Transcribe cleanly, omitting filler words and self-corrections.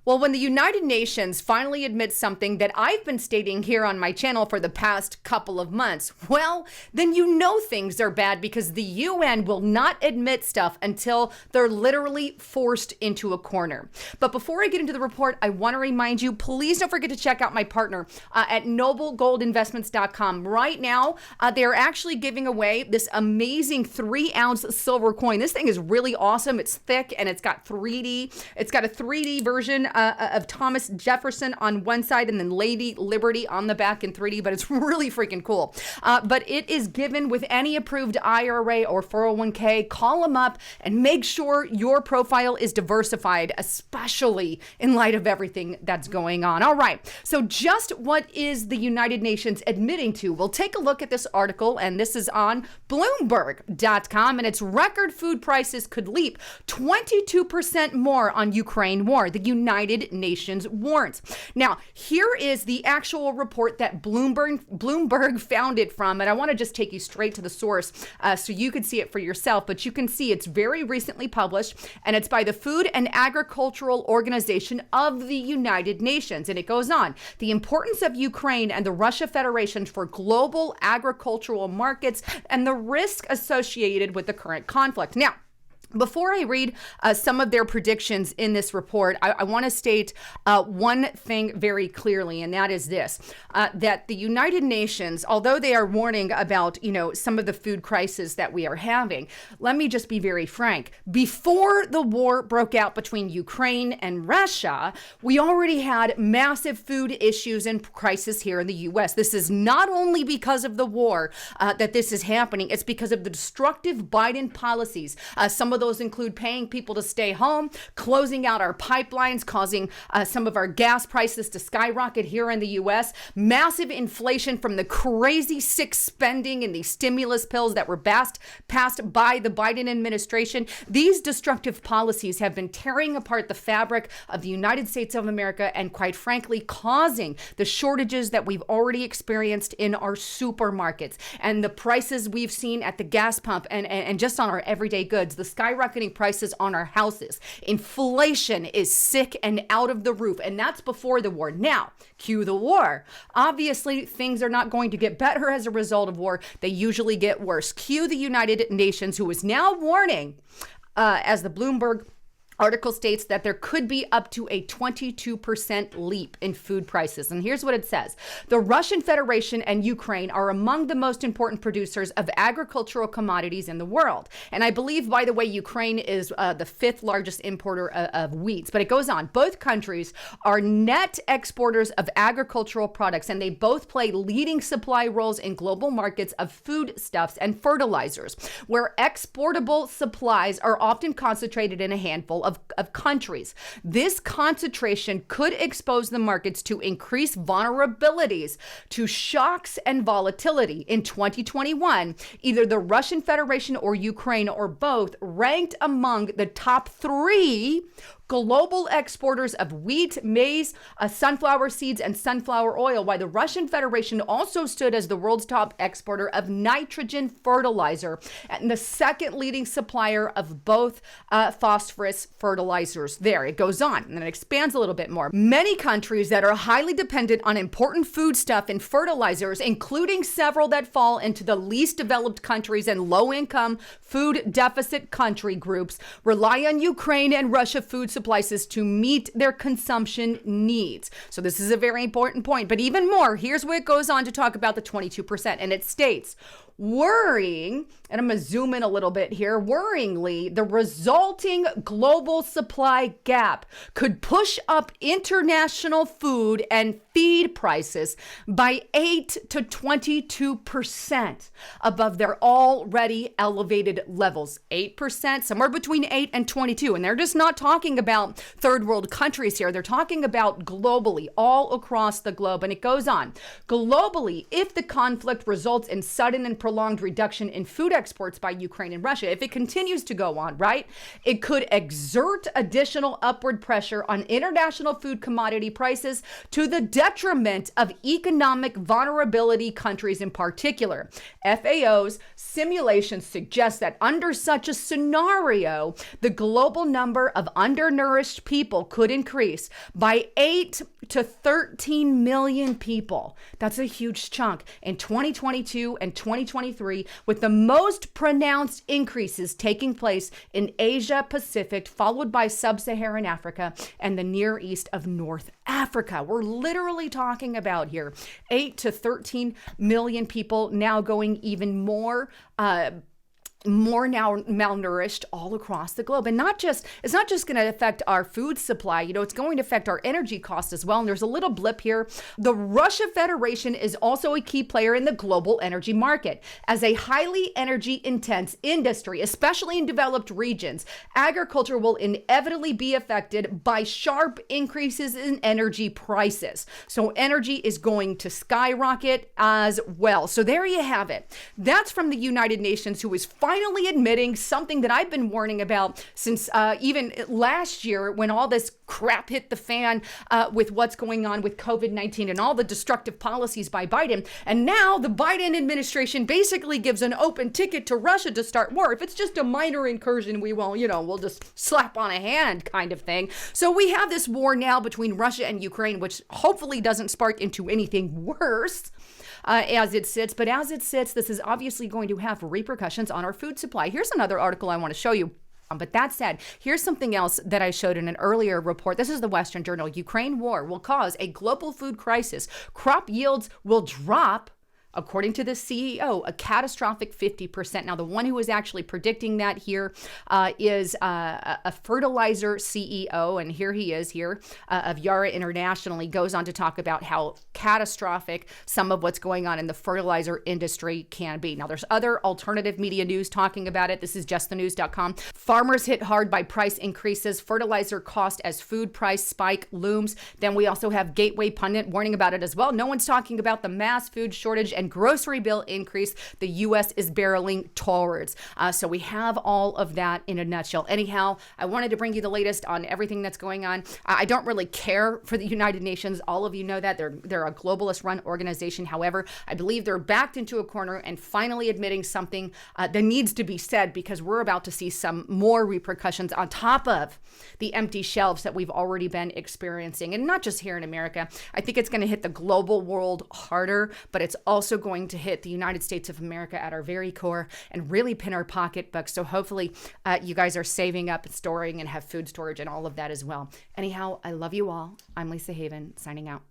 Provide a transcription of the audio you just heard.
Well, when the United Nations finally admits something that I've been stating here on my channel for the past couple of months, well, then you know things are bad because the UN will not admit stuff until they're literally forced into a corner. But before I get into the report, I want to remind you, please don't forget to check out my partner at noblegoldinvestments.com. Right now, they're actually giving away this amazing 3-ounce silver coin. This thing is really awesome. It's thick and it's got 3D. It's got a 3D version of Thomas Jefferson on one side and then Lady Liberty on the back in 3D, but it's really freaking cool. But it is given with any approved IRA or 401k. Call them up and make sure your profile is diversified, especially in light of everything that's going on. All right, so just what is the United Nations admitting to? We'll take a look at this article, and this is on Bloomberg.com, and its record food prices could leap 22% more on Ukraine war. The United Nations warns. Now, here is the actual report that Bloomberg found it from, and I want to just take you straight to the source so you can see it for yourself, but you can see it's very recently published, and it's by the Food and Agricultural Organization of the United Nations, and it goes on. The importance of Ukraine and the Russia Federation for global agricultural markets and the risk associated with the current conflict. Now, before I read some of their predictions in this report, I want to state one thing very clearly, and that is this, that the United Nations, although they are warning about, some of the food crisis that we are having, let me just be very frank. Before the war broke out between Ukraine and Russia, we already had massive food issues and crisis here in the U.S. This is not only because of the war that this is happening, it's because of the destructive Biden policies. Some of those include paying people to stay home, closing out our pipelines, causing some of our gas prices to skyrocket here in the U.S., massive inflation from the crazy sick spending and the stimulus pills that were passed by the Biden administration. These destructive policies have been tearing apart the fabric of the United States of America and, quite frankly, causing the shortages that we've already experienced in our supermarkets and the prices we've seen at the gas pump and just on our everyday goods, the skyrocketing prices on our houses. Inflation is sick and out of the roof, and that's before the war. Now, cue the war. Obviously, things are not going to get better as a result of war. They usually get worse. Cue the United Nations, who is now warning, as the Bloomberg article states, that there could be up to a 22% leap in food prices. And here's what it says. The Russian Federation and Ukraine are among the most important producers of agricultural commodities in the world. And I believe, by the way, Ukraine is the 5th largest importer of wheat. But it goes on. Both countries are net exporters of agricultural products, and they both play leading supply roles in global markets of foodstuffs and fertilizers, where exportable supplies are often concentrated in a handful of countries. This concentration could expose the markets to increased vulnerabilities to shocks and volatility. In 2021, either the Russian Federation or Ukraine or both ranked among the top 3 global exporters of wheat, maize, sunflower seeds, and sunflower oil, while the Russian Federation also stood as the world's top exporter of nitrogen fertilizer and the 2nd leading supplier of both phosphorus fertilizers. There, it goes on, and it expands a little bit more. Many countries that are highly dependent on important foodstuff and fertilizers, including several that fall into the least developed countries and low-income food deficit country groups, rely on Ukraine and Russia food supplies to meet their consumption needs. So this is a very important point. But even more, here's where it goes on to talk about the 22%. And it states, worrying, and I'm going to zoom in a little bit here, worryingly, the resulting global supply gap could push up international food and feed prices by 8 to 22% above their already elevated levels. 8%, somewhere between 8 and 22. And they're just not talking about third world countries here. They're talking about globally, all across the globe. And it goes on. Globally, if the conflict results in sudden and prolonged reduction in food exports by Ukraine and Russia, if it continues to go on, right, it could exert additional upward pressure on international food commodity prices to the detriment of economic vulnerability countries in particular. FAO's simulations suggest that under such a scenario, the global number of undernourished undernourished people could increase by 8 to 13 million people. That's a huge chunk in 2022 and 2023, with the most pronounced increases taking place in Asia Pacific, followed by sub-Saharan Africa and the Near East of North Africa. We're literally talking about here 8 to 13 million people, now going even more now malnourished all across the globe. And it's not just going to affect our food supply, it's going to affect our energy costs as well. And there's a little blip here. The Russia Federation is also a key player in the global energy market. As a highly energy intense industry, especially in developed regions, agriculture will inevitably be affected by sharp increases in energy prices. So energy is going to skyrocket as well. So there you have it. That's from the United Nations, who is finally admitting something that I've been warning about since even last year, when all this crap hit the fan with what's going on with COVID-19 and all the destructive policies by Biden. And now the Biden administration basically gives an open ticket to Russia to start war. If it's just a minor incursion, we'll just slap on a hand kind of thing. So we have this war now between Russia and Ukraine, which hopefully doesn't spark into anything worse. As it sits. But as it sits, this is obviously going to have repercussions on our food supply. Here's another article I want to show you. But that said, here's something else that I showed in an earlier report. This is the Western Journal. Ukraine war will cause a global food crisis. Crop yields will drop, according to the CEO, a catastrophic 50%. Now, the one who is actually predicting that here is a fertilizer CEO, and here he is here of Yara International. He goes on to talk about how catastrophic some of what's going on in the fertilizer industry can be. Now, there's other alternative media news talking about it. This is justthenews.com. Farmers hit hard by price increases. Fertilizer cost as food price spike looms. Then we also have Gateway Pundit warning about it as well. No one's talking about the mass food shortage and grocery bill increase the U.S. is barreling towards. So we have all of that in a nutshell. Anyhow, I wanted to bring you the latest on everything that's going on. I don't really care for the United Nations. All of you know that. They're a globalist-run organization. However, I believe they're backed into a corner and finally admitting something that needs to be said, because we're about to see some more repercussions on top of the empty shelves that we've already been experiencing. And not just here in America. I think it's going to hit the global world harder, but it's also going to hit the United States of America at our very core and really pin our pocketbooks. So hopefully you guys are saving up and storing and have food storage and all of that as well. Anyhow, I love you all. I'm Lisa Haven, signing out.